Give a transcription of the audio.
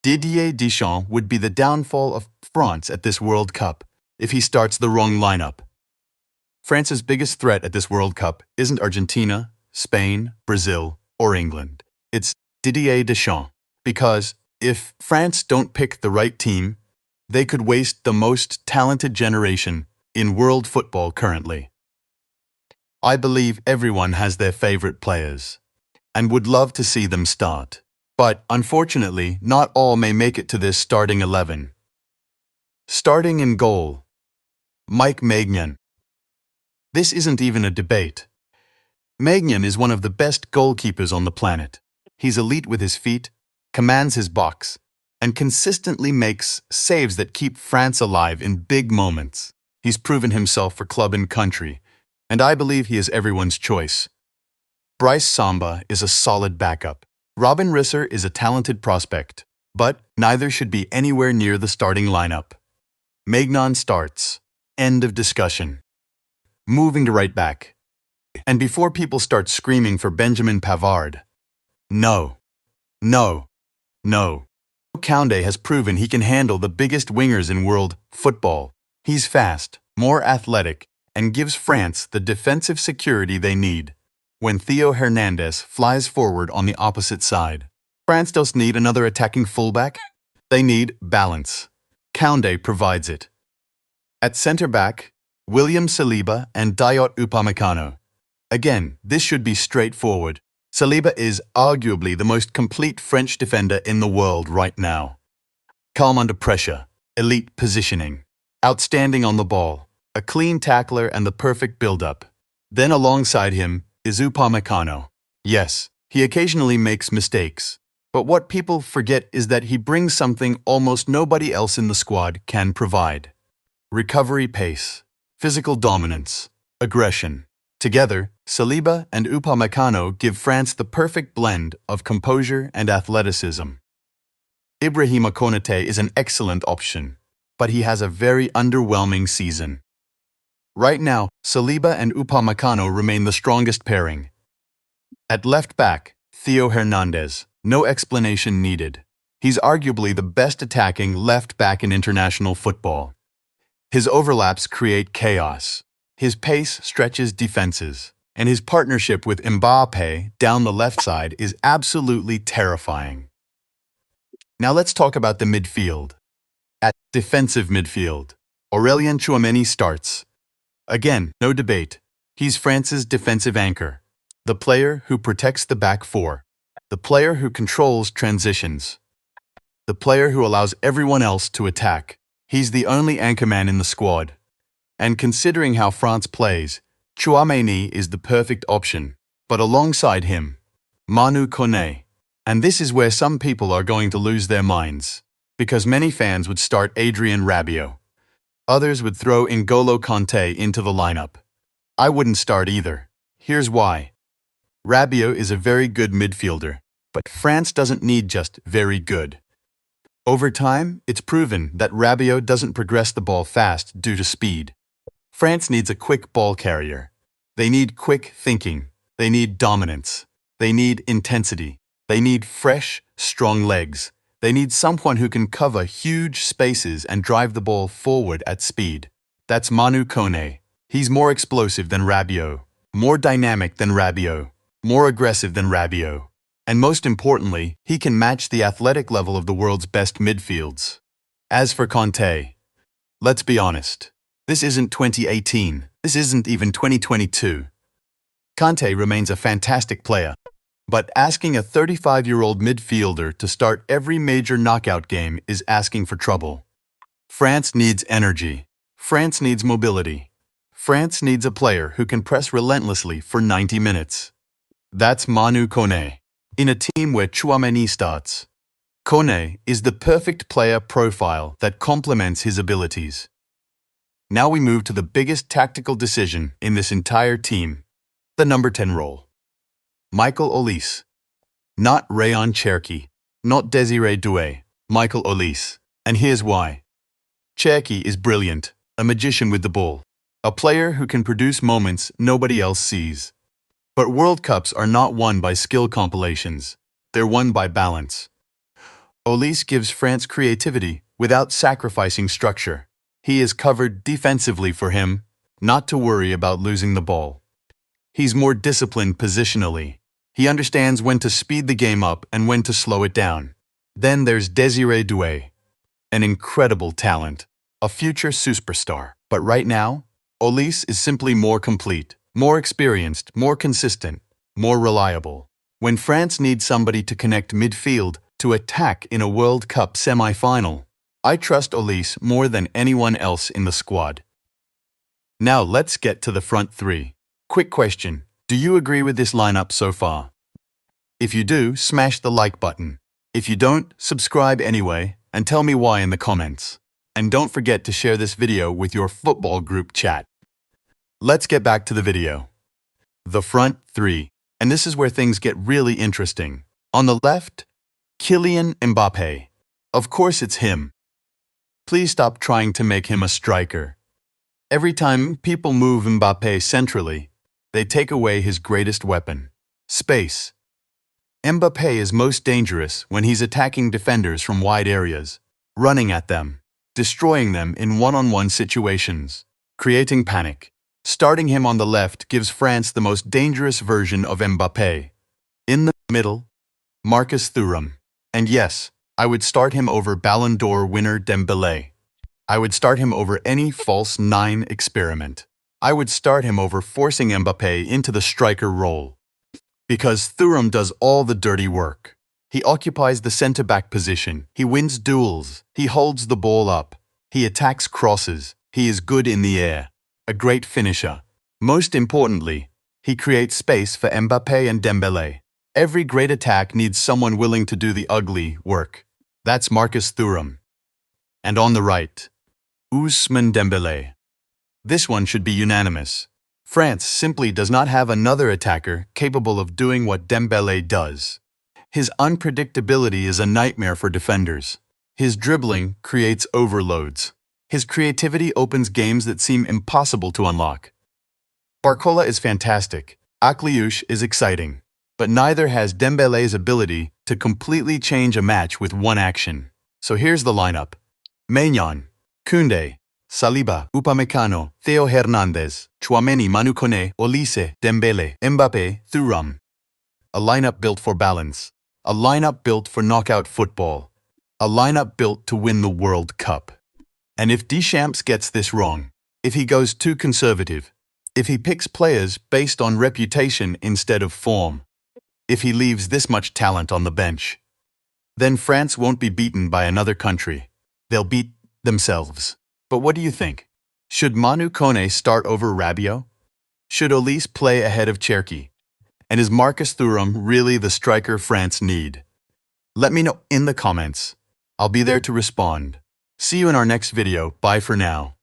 Didier Deschamps would be the downfall of France at this World Cup if he starts the wrong lineup. France's biggest threat at this World Cup isn't Argentina, Spain, Brazil, or England. It's Didier Deschamps. Because if France don't pick the right team, they could waste the most talented generation in world football currently. I believe everyone has their favorite players and would love to see them start. But unfortunately, not all may make it to this starting 11. Starting in goal, Maignan. This isn't even a debate. Maignan is one of the best goalkeepers on the planet. He's elite with his feet, commands his box, and consistently makes saves that keep France alive in big moments. He's proven himself for club and country, and I believe he is everyone's choice. Brice Samba is a solid backup. Robin Risser is a talented prospect, but neither should be anywhere near the starting lineup. Maignan starts. End of discussion. Moving to right back. And before people start screaming for Benjamin Pavard, no. Kanté has proven he can handle the biggest wingers in world football. He's fast, more athletic, and gives France the defensive security they need. When Theo Hernandez flies forward on the opposite side, France doesn't need another attacking fullback. They need balance. Kanté provides it. At centre-back, William Saliba and Dayot Upamecano. Again, this should be straightforward. Saliba is arguably the most complete French defender in the world right now. Calm under pressure, elite positioning, outstanding on the ball, a clean tackler and the perfect build-up. Then alongside him is Upamecano. Yes, he occasionally makes mistakes, but what people forget is that he brings something almost nobody else in the squad can provide. Recovery pace, physical dominance, aggression. Together, Saliba and Upamecano give France the perfect blend of composure and athleticism. Ibrahima Konaté is an excellent option, but he has a very underwhelming season. Right now, Saliba and Upamecano remain the strongest pairing. At left back, Theo Hernandez. No explanation needed. He's arguably the best attacking left back in international football. His overlaps create chaos. His pace stretches defenses, and his partnership with Mbappé down the left side is absolutely terrifying. Now let's talk about the midfield. At defensive midfield, Aurélien Tchouaméni starts. Again, no debate. He's France's defensive anchor, the player who protects the back four, the player who controls transitions, the player who allows everyone else to attack. He's the only anchorman in the squad. And considering how France plays, Tchouaméni is the perfect option. But alongside him, Manu Koné. And this is where some people are going to lose their minds, because many fans would start Adrien Rabiot. Others would throw N'Golo Kanté into the lineup. I wouldn't start either. Here's why. Rabiot is a very good midfielder, but France doesn't need just very good. Over time, it's proven that Rabiot doesn't progress the ball fast due to speed. France needs a quick ball carrier. They need quick thinking. They need dominance. They need intensity. They need fresh, strong legs. They need someone who can cover huge spaces and drive the ball forward at speed. That's Manu Koné. He's more explosive than Rabiot, more dynamic than Rabiot, more aggressive than Rabiot. And most importantly, he can match the athletic level of the world's best midfields. As for Kanté, let's be honest. This isn't 2018. This isn't even 2022. Kanté remains a fantastic player. But asking a 35-year-old midfielder to start every major knockout game is asking for trouble. France needs energy. France needs mobility. France needs a player who can press relentlessly for 90 minutes. That's Manu Koné. In a team where Tchouaméni starts, Koné is the perfect player profile that complements his abilities. Now we move to the biggest tactical decision in this entire team, the number 10 role. Michael Olise. Not Rayon Cherki, not Désiré Doué, Michael Olise. And here's why. Cherki is brilliant, a magician with the ball, a player who can produce moments nobody else sees. But World Cups are not won by skill compilations. They're won by balance. Olise gives France creativity without sacrificing structure. He is covered defensively for him, not to worry about losing the ball. He's more disciplined positionally. He understands when to speed the game up and when to slow it down. Then there's Cherki and Doué, an incredible talent, a future superstar. But right now, Olise is simply more complete, more experienced, more consistent, more reliable. When France needs somebody to connect midfield to attack in a World Cup semi-final, I trust Olise more than anyone else in the squad. Now let's get to the front three. Quick question, do you agree with this lineup so far? If you do, smash the like button. If you don't, subscribe anyway and tell me why in the comments. And don't forget to share this video with your football group chat. Let's get back to the video. The front three. And this is where things get really interesting. On the left, Kylian Mbappé. Of course it's him. Please stop trying to make him a striker. Every time people move Mbappé centrally, they take away his greatest weapon, space. Mbappé is most dangerous when he's attacking defenders from wide areas, running at them, destroying them in one-on-one situations, creating panic. Starting him on the left gives France the most dangerous version of Mbappé. In the middle, Marcus Thuram. And yes, I would start him over Ballon d'Or winner Dembélé. I would start him over any false nine experiment. I would start him over forcing Mbappé into the striker role. Because Thuram does all the dirty work. He occupies the centre-back position. He wins duels. He holds the ball up. He attacks crosses. He is good in the air. A great finisher. Most importantly, he creates space for Mbappé and Dembélé. Every great attack needs someone willing to do the ugly work. That's Marcus Thuram. And on the right, Ousmane Dembélé. This one should be unanimous. France simply does not have another attacker capable of doing what Dembélé does. His unpredictability is a nightmare for defenders. His dribbling creates overloads. His creativity opens games that seem impossible to unlock. Barcola is fantastic. Akliouche is exciting. But neither has Dembélé's ability to completely change a match with one action. So here's the lineup. Maignan, Koundé, Saliba, Upamecano, Theo Hernandez, Tchouaméni, Manu Koné, Olise, Dembélé, Mbappé, Thuram. A lineup built for balance. A lineup built for knockout football. A lineup built to win the World Cup. And if Deschamps gets this wrong, if he goes too conservative, if he picks players based on reputation instead of form, if he leaves this much talent on the bench, then France won't be beaten by another country. They'll beat themselves. But what do you think? Should Manu Koné start over Rabiot? Should Olise play ahead of Cherki? And is Marcus Thuram really the striker France need? Let me know in the comments. I'll be there to respond. See you in our next video. Bye for now.